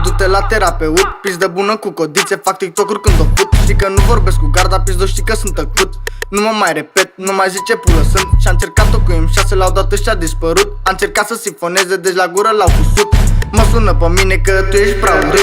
du-te la terapeut. Pizdă bună cu codițe, fac TikTok-uri când o fut. Știi că nu vorbesc cu garda, pizdo, știi că sunt tăcut. Nu mă mai repet, nu mai zice pulă sunt. Și-a încercat-o cu M6, l-au dat și-a dispărut. A încercat să sifoneze, deci la gură l-au cusut. Mă sună pe mine că tu ești prea urât.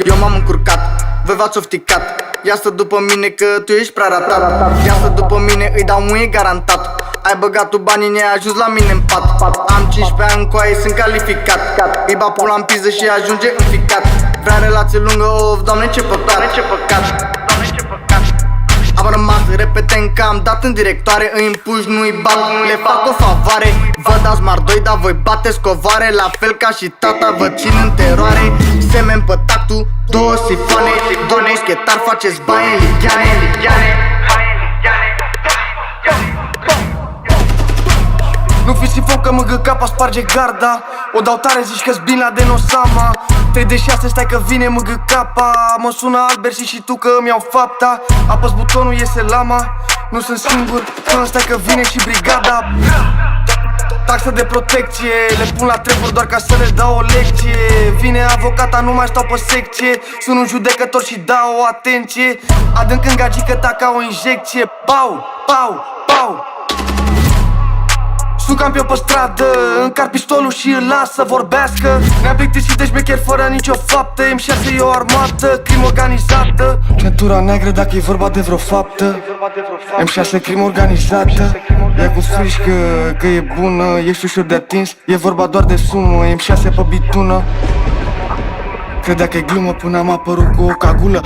Eu m-am încurcat, voi v-ați ofticat. Ia stă după mine că tu ești prea ratat. Ia stă după mine, îi dau muie garantat. Ai băgat tu banii, ne-ai ajuns la mine în pat. Am 15 ani cu aia, sunt calificat. Îi ba pula în piză și ajunge înficat. Vrea relație lungă, of, Doamne ce păcat. Am rămas repeten că am dat în directoare. Îi împuși, nu-i bat, le fac o favoare. Vă dați mardoi, dar voi bateți covoare. La fel ca și tata, vă țin în teroare. Semen pe tactul, două sifoane. Doi muschetari, faceți bani în ligheane. Nu fi sifon că mă capa sparge garda. O dau tare, zici că-s Bin Laden Osama. 3 de 6, stai că vine capa. Mă sună Albert și tu că îmi iau fapta. Apăs butonul, iese lama. Nu sunt singur, până stai că vine și brigada. Taxă de protecție, le pun la treburi doar ca să le dau o lecție. Vine avocata, nu mai stau pe secție. Sunt un judecător și dau o atenție. Adânc în gagică, taca o injecție. Pau, pau, pau. Sunt campion pe stradă, încar pistolul și îl las să vorbească. Ne-am plictisit de șmecher fără nicio faptă. M6 e o armată, crimă organizată. Centura neagră dacă e vorba de vreo faptă. M6 crimă organizată. Ia cu frișcă că e bună, ești ușor de atins. E vorba doar de sumă, M6 pe bitună. Credea că e glumă până am apărut cu o cagulă.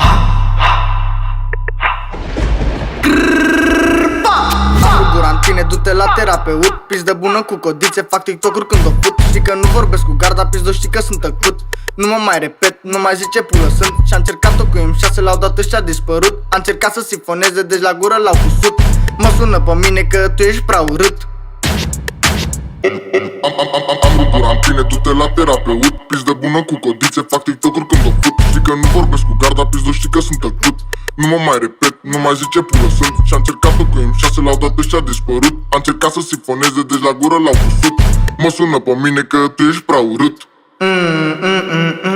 Tine, du-te la terapeut. Pizdă bună cu codițe, fac TikTok-uri când o fut. Știi că nu vorbesc cu garda, pizdo, știi că sunt tăcut. Nu mă mai repet, nu mai zice pulă sunt. Și-a încercat-o cu M6, l-au dat și-a dispărut. A încercat să sifoneze, deci la gură l-au cusut. Mă sună pe mine că tu ești prea urât. Am ruptura în tine, du-te la terapeut. Pizdă bună cu codițe, fac TikTok-uri când o fut. Știi că nu vorbesc cu garda, pizdo, știi că sunt tăcut. Nu mă mai repet, nu mai zice pulă sunt. Și-a încercat-o cu M6, l-au dat și-a dispărut. A încercat să sifoneze, deci la gură l-au cusut. Mă sună pe mine că tu ești prea urât. Mm-mm-mm-mm.